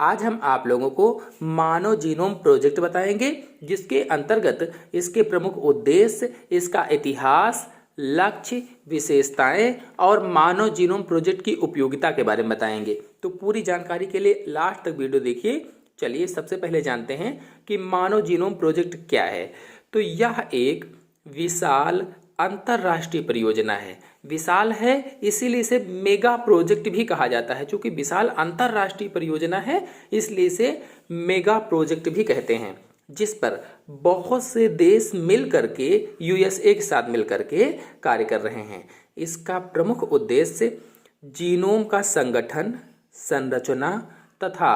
आज हम आप लोगों को मानव जीनोम प्रोजेक्ट बताएंगे, जिसके अंतर्गत इसके प्रमुख उद्देश्य, इसका इतिहास, लक्ष्य, विशेषताएं और मानव जीनोम प्रोजेक्ट की उपयोगिता के बारे में बताएंगे। तो पूरी जानकारी के लिए लास्ट तक वीडियो देखिए। चलिए सबसे पहले जानते हैं कि मानव जीनोम प्रोजेक्ट क्या है। तो यह एक विशाल अंतरराष्ट्रीय परियोजना है। विशाल है इसीलिए इसे मेगा प्रोजेक्ट भी कहा जाता है। चूंकि विशाल अंतरराष्ट्रीय परियोजना है इसलिए इसे मेगा प्रोजेक्ट भी कहते हैं, जिस पर बहुत से देश मिल करके यूएसए के साथ मिल करके कार्य कर रहे हैं। इसका प्रमुख उद्देश्य जीनोम का संगठन, संरचना तथा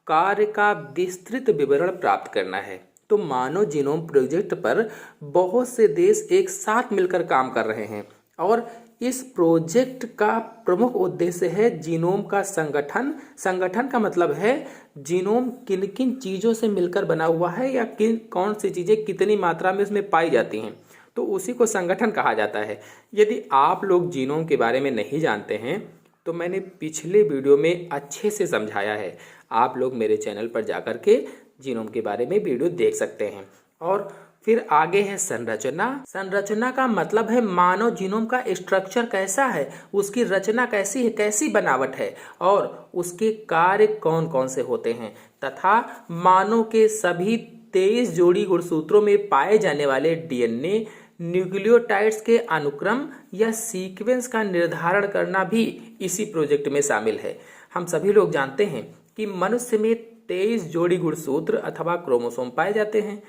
कार्य का विस्तृत विवरण प्राप्त करना है। तो मानव जीनोम प्रोजेक्ट पर बहुत से देश एक साथ मिलकर काम कर रहे हैं और इस प्रोजेक्ट का प्रमुख उद्देश्य है जीनोम का संगठन। संगठन का मतलब है जीनोम किन किन चीज़ों से मिलकर बना हुआ है या किन कौन सी चीज़ें कितनी मात्रा में उसमें पाई जाती हैं, तो उसी को संगठन कहा जाता है। यदि आप लोग जीनोम के बारे में नहीं जानते हैं तो मैंने पिछले वीडियो में अच्छे से समझाया है। आप लोग मेरे चैनल पर जाकर के जीनोम के बारे में वीडियो देख सकते हैं। और फिर आगे है संरचना। संरचना का मतलब है मानव जीनोम का स्ट्रक्चर कैसा है, उसकी रचना कैसी है, कैसी बनावट है और उसके कार्य कौन कौन से होते हैं, तथा मानव के सभी 23 जोड़ी गुणसूत्रों में पाए जाने वाले डीएनए न्यूक्लियोटाइड्स के अनुक्रम या सीक्वेंस का निर्धारण करना भी इसी प्रोजेक्ट में शामिल है। हम सभी लोग जानते हैं कि मनुष्य में 23 जोड़ी गुणसूत्र अथवा क्रोमोसोम पाए जाते हैं।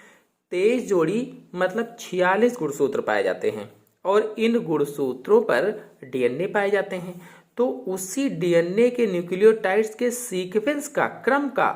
23 जोड़ी मतलब 46 गुणसूत्र पाए जाते हैं और इन गुणसूत्रों पर डीएनए पाए जाते हैं। तो उसी डीएनए के न्यूक्लियोटाइड्स के सीक्वेंस का क्रम का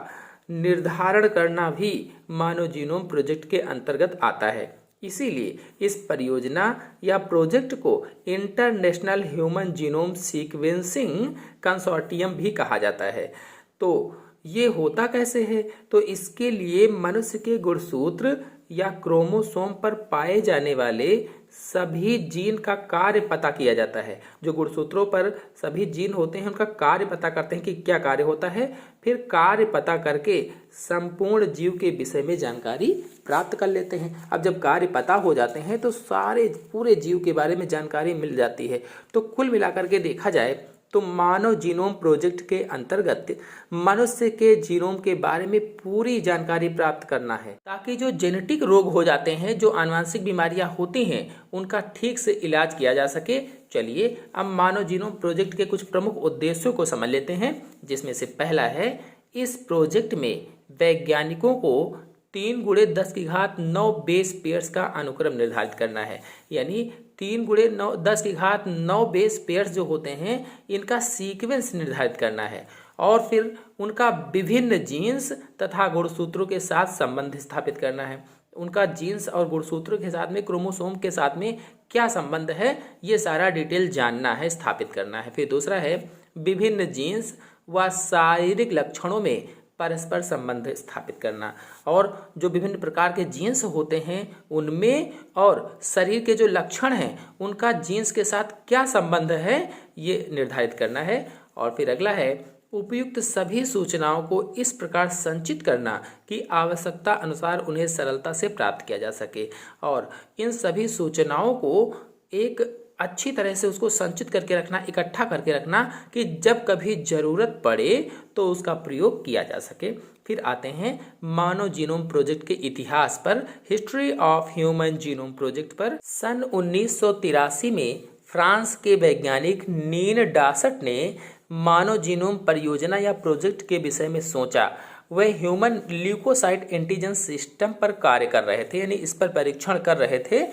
निर्धारण करना भी मानव जीनोम प्रोजेक्ट के अंतर्गत आता है। इसीलिए इस परियोजना या प्रोजेक्ट को international human genome sequencing consortium भी कहा जाता है। तो ये होता कैसे है? तो इसके लिए मनुष्य के गुणसूत्र या क्रोमोसोम पर पाए जाने वाले सभी जीन का कार्य पता किया जाता है। जो गुणसूत्रों पर सभी जीन होते हैं उनका कार्य पता करते हैं कि क्या कार्य होता है, फिर कार्य पता करके संपूर्ण जीव के विषय में जानकारी प्राप्त कर लेते हैं। अब जब कार्य पता हो जाते हैं तो सारे पूरे जीव के बारे में जानकारी मिल जाती है। तो कुल मिलाकर के देखा जाए तो मानव जीनोम प्रोजेक्ट के अंतर्गत मनुष्य के जीनोम के बारे में पूरी जानकारी प्राप्त करना है, ताकि जो जेनेटिक रोग हो जाते हैं, जो आनुवंशिक बीमारियां होती हैं, उनका ठीक से इलाज किया जा सके। चलिए अब मानव जीनोम प्रोजेक्ट के कुछ प्रमुख उद्देश्यों को समझ लेते हैं, जिसमें से पहला है इस प्रोजेक्ट में वैज्ञानिकों को 3 × 10⁹ बेस पेयर्स का अनुक्रम निर्धारित करना है। यानी 3 × 10⁹ बेस पेयर्स जो होते हैं इनका सीक्वेंस निर्धारित करना है और फिर उनका विभिन्न जीन्स तथा गुणसूत्रों के साथ संबंध स्थापित करना है। उनका जीन्स और गुणसूत्रों के साथ में, क्रोमोसोम के साथ में क्या संबंध है, ये सारा डिटेल जानना है, स्थापित करना है। फिर दूसरा है विभिन्न जीन्स व शारीरिक लक्षणों में परस्पर संबंध स्थापित करना और जो विभिन्न प्रकार के जीन्स होते हैं उनमें और शरीर के जो लक्षण हैं उनका जीन्स के साथ क्या संबंध है, ये निर्धारित करना है। और फिर अगला है उपयुक्त सभी सूचनाओं को इस प्रकार संचित करना कि आवश्यकता अनुसार उन्हें सरलता से प्राप्त किया जा सके और इन सभी सूचनाओं को एक अच्छी तरह से उसको संचित करके रखना, इकट्ठा करके रखना कि जब कभी ज़रूरत पड़े तो उसका प्रयोग किया जा सके। फिर आते हैं मानव जीनोम प्रोजेक्ट के इतिहास पर, history of human genome project पर। सन 1983 में फ्रांस के वैज्ञानिक नील डासट ने मानव जीनोम परियोजना या प्रोजेक्ट के विषय में सोचा। वह ह्यूमन ल्यूकोसाइट एंटीजन सिस्टम पर कार्य कर रहे थे, यानी इस पर परीक्षण कर रहे थे।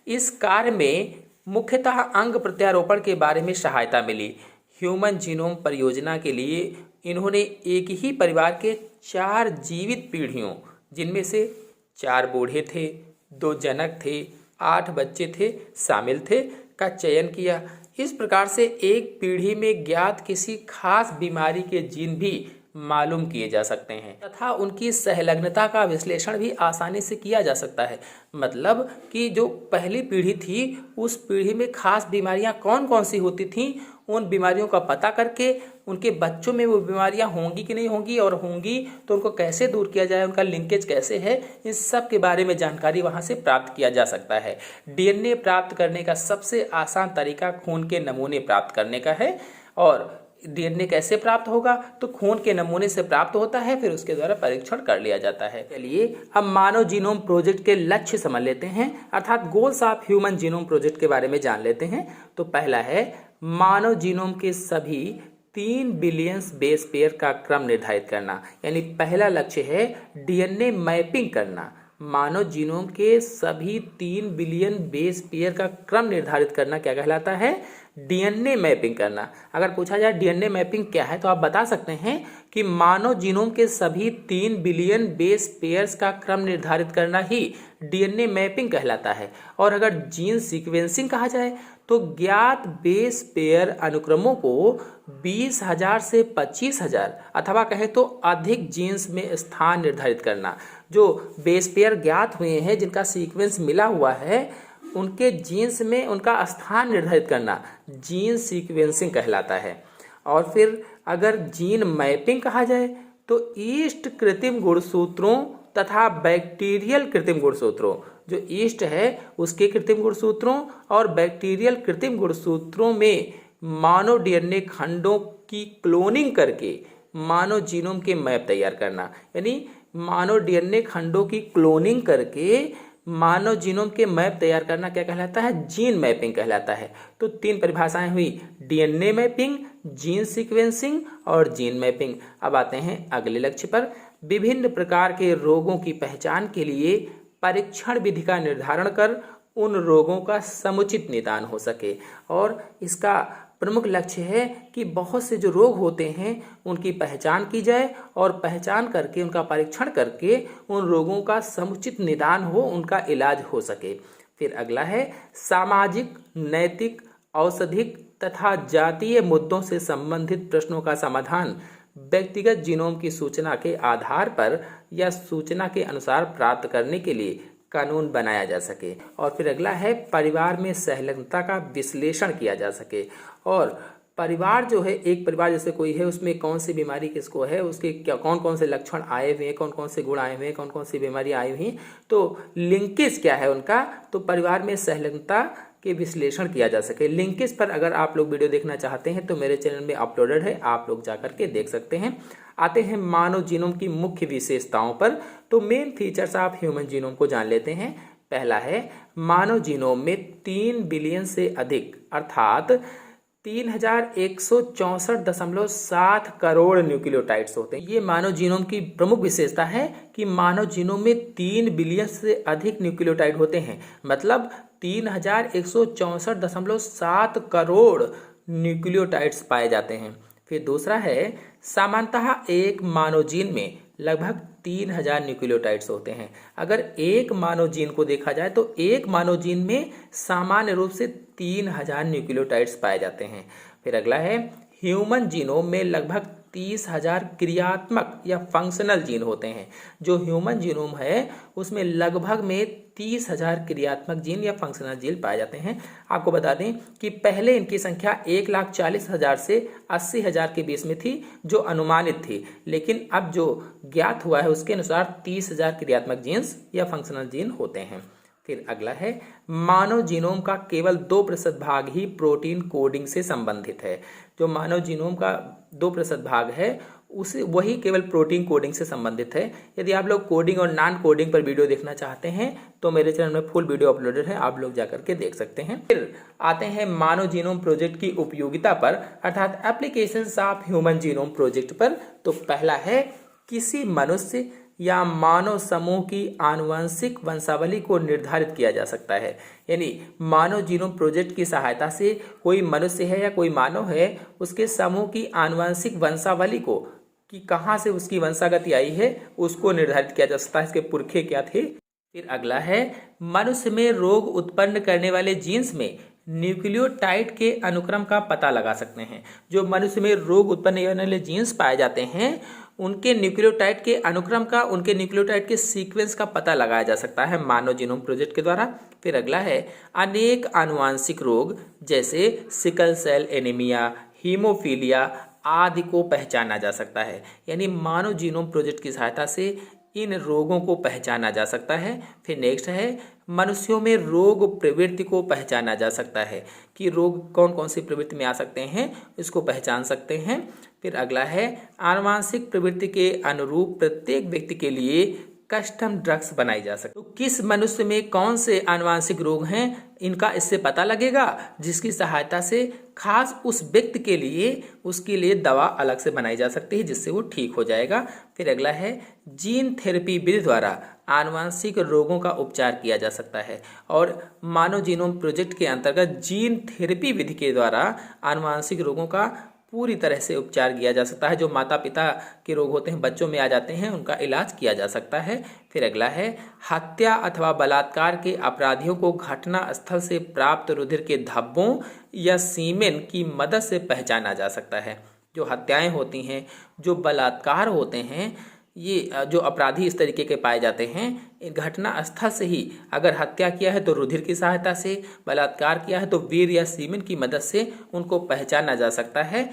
इस कार्य में मुख्यतः अंग प्रत्यारोपण के बारे में सहायता मिली। ह्यूमन जीनोम परियोजना के लिए इन्होंने एक ही परिवार के 4 जीवित पीढ़ियों, जिनमें से 4 बूढ़े थे, 2 जनक थे, 8 बच्चे थे, शामिल थे, का चयन किया। इस प्रकार से एक पीढ़ी में ज्ञात किसी खास बीमारी के जीन भी मालूम किए जा सकते हैं तथा उनकी संलग्नता का विश्लेषण भी आसानी से किया जा सकता है। मतलब कि जो पहली पीढ़ी थी उस पीढ़ी में खास बीमारियां कौन कौन सी होती थीं, उन बीमारियों का पता करके उनके बच्चों में वो बीमारियां होंगी कि नहीं होंगी, और होंगी तो उनको कैसे दूर किया जाए, उनका लिंकेज कैसे है, इन सब के बारे में जानकारी वहाँ से प्राप्त किया जा सकता है। डीएनए प्राप्त करने का सबसे आसान तरीका खून के नमूने प्राप्त करने का है। और डीएनए कैसे प्राप्त होगा, तो खून के नमूने से प्राप्त होता है, फिर उसके द्वारा परीक्षण कर लिया जाता है। चलिए अब मानव जीनोम प्रोजेक्ट के लक्ष्य समझ लेते हैं, अर्थात goals of human genome project के बारे में जान लेते हैं। तो पहला है मानव जीनोम के सभी 3 बिलियन बेस पेयर का क्रम निर्धारित करना, यानी पहला लक्ष्य है डीएनए मैपिंग करना। मानव जीनोम के सभी 3 बिलियन बेस पेयर का क्रम निर्धारित करना क्या कहलाता है, डीएनए मैपिंग करना। अगर पूछा जाए डीएनए मैपिंग क्या है, तो आप बता सकते हैं कि मानव जीनोम के सभी 3 बिलियन बेस पेयर्स का क्रम निर्धारित करना ही डीएनए मैपिंग कहलाता है। और अगर जीन सीक्वेंसिंग कहा जाए तो ज्ञात बेस पेयर अनुक्रमों को 20,000 से 25,000 अथवा कहें तो अधिक जीन्स में स्थान निर्धारित करना। जो बेस पेयर ज्ञात हुए हैं, जिनका सीक्वेंस मिला हुआ है, उनके जीन्स में उनका स्थान निर्धारित करना जीन सीक्वेंसिंग कहलाता है। और फिर अगर जीन मैपिंग कहा जाए तो ईस्ट कृत्रिम गुणसूत्रों तथा बैक्टीरियल कृत्रिम गुणसूत्रों, जो ईस्ट है उसके कृत्रिम गुणसूत्रों और बैक्टीरियल कृत्रिम गुणसूत्रों में मानव डीएनए खंडों की क्लोनिंग करके मानव जीनोम के मैप तैयार करना, यानी मानव डीएनए खंडों की क्लोनिंग करके मानव जीनोम के मैप तैयार करना क्या कहलाता है, जीन मैपिंग कहलाता है। तो 3 परिभाषाएं हुई, डीएनए मैपिंग, जीन सीक्वेंसिंग और जीन मैपिंग। अब आते हैं अगले लक्ष्य पर। विभिन्न प्रकार के रोगों की पहचान के लिए परीक्षण विधि का निर्धारण कर उन रोगों का समुचित निदान हो सके। और इसका प्रमुख लक्ष्य है कि बहुत से जो रोग होते हैं उनकी पहचान की जाए और पहचान करके उनका परीक्षण करके उन रोगों का समुचित निदान हो, उनका इलाज हो सके। फिर अगला है सामाजिक, नैतिक, औषधिक तथा जातीय मुद्दों से संबंधित प्रश्नों का समाधान व्यक्तिगत जीनोम की सूचना के आधार पर या सूचना के अनुसार प्राप्त करने के लिए कानून बनाया जा सके। और फिर अगला है परिवार में सहलग्नता का विश्लेषण किया जा सके। और परिवार जो है, एक परिवार जैसे कोई है, उसमें कौन सी बीमारी किसको है, उसके क्या कौन कौन से लक्षण आए हुए हैं, कौन कौन से गुण आए हुए हैं, कौन कौन सी बीमारी आई हुई, तो लिंकेज क्या है उनका, तो परिवार में सहलग्नता के विश्लेषण किया जा सके। लिंकेज पर अगर आप लोग वीडियो देखना चाहते हैं तो मेरे चैनल में अपलोडेड है, आप लोग जाकर के देख सकते हैं। आते हैं मानव जीनोम की मुख्य विशेषताओं पर। तो main features of human genome को जान लेते हैं। पहला है मानव जीनोम में 3 बिलियन से अधिक अर्थात 3164.7 करोड़ न्यूक्लियोटाइड्स होते हैं। ये मानव जीनोम की प्रमुख विशेषता है कि मानव जीनोम में 3 बिलियन से अधिक न्यूक्लियोटाइड होते हैं, मतलब 3164.7 करोड़ न्यूक्लियोटाइड्स पाए जाते हैं। फिर दूसरा है सामान्यतः एक मानव जीन में लगभग 3000 न्यूक्लियोटाइड्स होते हैं। अगर एक मानव जीन को देखा जाए तो एक मानव जीन में सामान्य रूप से 3000 न्यूक्लियोटाइड्स पाए जाते हैं। फिर अगला है ह्यूमन जीनोम में लगभग 30,000 क्रियात्मक या फंक्शनल जीन होते हैं। जो ह्यूमन जीनोम है उसमें लगभग में 30,000 क्रियात्मक जीन या फंक्शनल जीन पाए जाते हैं। आपको बता दें कि पहले इनकी संख्या 1,40,000 से 80,000 के बीच में थी, जो अनुमानित थी, लेकिन अब जो ज्ञात हुआ है उसके अनुसार 30,000 क्रियात्मक जीन्स या फंक्शनल जीन होते हैं। फिर अगला है मानव जीनोम का केवल 2% भाग ही प्रोटीन कोडिंग से संबंधित है। जो मानव जीनोम का 2% भाग है उसे वही केवल प्रोटीन कोडिंग से संबंधित है। यदि आप लोग कोडिंग और नॉन कोडिंग पर वीडियो देखना चाहते हैं तो मेरे चैनल में फुल वीडियो अपलोडेड है, आप लोग जाकर के देख सकते हैं। फिर आते हैं मानव जीनोम प्रोजेक्ट की उपयोगिता पर, अर्थात applications of human genome project पर। तो पहला है किसी मनुष्य या मानव समूह की आनुवंशिक वंशावली को निर्धारित किया जा सकता है। यानी मानव जीनोम प्रोजेक्ट की सहायता से कोई मनुष्य है या कोई मानव है, उसके समूह की आनुवंशिक वंशावली को, कि कहाँ से उसकी वंशागति आई है, उसको निर्धारित किया जा सकता है, इसके पुरखे क्या थे। फिर अगला है मनुष्य में रोग उत्पन्न करने वाले जीन्स में न्यूक्लियोटाइड के अनुक्रम का पता लगा सकते हैं। जो मनुष्य में रोग उत्पन्न करने वाले जीन्स पाए जाते हैं उनके न्यूक्लियोटाइड के अनुक्रम का, उनके न्यूक्लियोटाइड के सीक्वेंस का पता लगाया जा सकता है मानव जीनोम प्रोजेक्ट के द्वारा। फिर अगला है अनेक आनुवांशिक रोग जैसे सिकल सेल एनीमिया, हीमोफीलिया आदि को पहचाना जा सकता है। यानी मानव जीनोम प्रोजेक्ट की सहायता से इन रोगों को पहचाना जा सकता है। फिर नेक्स्ट है मनुष्यों में रोग प्रवृत्ति को पहचाना जा सकता है कि रोग कौन कौन सी प्रवृत्ति में आ सकते हैं, इसको पहचान सकते हैं। फिर अगला है आनुवांशिक प्रवृत्ति के अनुरूप प्रत्येक व्यक्ति के लिए कस्टम ड्रग्स बनाई जा सकती है। तो किस मनुष्य में कौन से आनुवांशिक रोग हैं, इनका इससे पता लगेगा, जिसकी सहायता से खास उस व्यक्ति के लिए उसके लिए दवा अलग से बनाई जा सकती है जिससे वो ठीक हो जाएगा। फिर अगला है जीन थेरेपी विधि द्वारा आनुवांशिक रोगों का उपचार किया जा सकता है। और मानव जीनोम प्रोजेक्ट के अंतर्गत जीन थेरेपी विधि के द्वारा आनुवांशिक रोगों का पूरी तरह से उपचार किया जा सकता है। जो माता पिता के रोग होते हैं, बच्चों में आ जाते हैं, उनका इलाज किया जा सकता है। फिर अगला है हत्या अथवा बलात्कार के अपराधियों को घटना स्थल से प्राप्त रुधिर के धब्बों या सीमेन की मदद से पहचाना जा सकता है। जो हत्याएं होती हैं, जो बलात्कार होते हैं, ये जो अपराधी इस तरीके के पाए जाते हैं, घटना स्थल से ही अगर हत्या किया है तो रुधिर की सहायता से, बलात्कार किया है तो वीर या सीमेन की मदद से उनको पहचाना जा सकता है।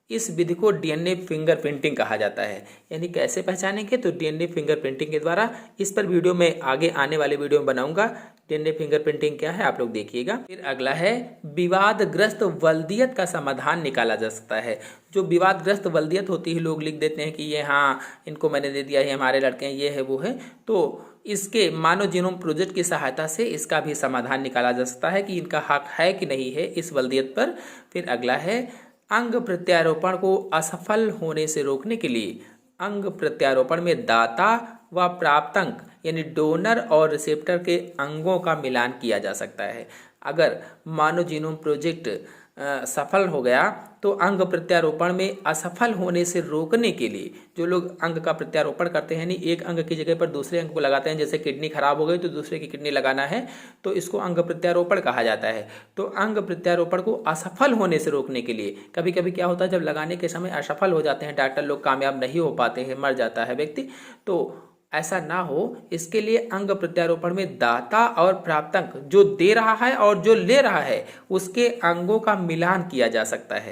इस विधि को डीएनए फिंगरप्रिंटिंग कहा जाता है। यानी कैसे पहचानेंगे, तो डीएनए फिंगरप्रिंटिंग के द्वारा। इस पर वीडियो में आगे आने वाले वीडियो में बनाऊंगा डीएनए फिंगरप्रिंटिंग क्या है, आप लोग देखिएगा। फिर अगला है विवादग्रस्त वल्दियत का समाधान निकाला जा सकता है। जो विवादग्रस्त वल्दियत होती है, लोग लिख देते हैं कि ये हाँ इनको मैंने दे दिया, ये हमारे लड़के हैं, ये है वो है, तो इसके मानव जीनोम प्रोजेक्ट की सहायता से इसका भी समाधान निकाला जा सकता है कि इनका हक है कि नहीं है इस वल्दियत पर। फिर अगला है अंग प्रत्यारोपण को असफल होने से रोकने के लिए अंग प्रत्यारोपण में दाता व प्राप्तांक यानी डोनर और रिसेप्टर के अंगों का मिलान किया जा सकता है। अगर मानव जीनोम प्रोजेक्ट सफल हो गया तो अंग प्रत्यारोपण में असफल होने से रोकने के लिए जो लोग अंग का प्रत्यारोपण करते हैं, नहीं एक अंग की जगह पर दूसरे अंग को लगाते हैं, जैसे किडनी खराब हो गई तो दूसरे की किडनी लगाना है, तो इसको अंग प्रत्यारोपण कहा जाता है। तो अंग प्रत्यारोपण को असफल होने से रोकने के लिए कभी कभी क्या होता है, जब लगाने के समय असफल हो जाते हैं, डॉक्टर लोग कामयाब नहीं हो पाते हैं, मर जाता है व्यक्ति, तो ऐसा ना हो इसके लिए अंग प्रत्यारोपण में दाता और प्राप्तांक जो दे रहा है और जो ले रहा है उसके अंगों का मिलान किया जा सकता है।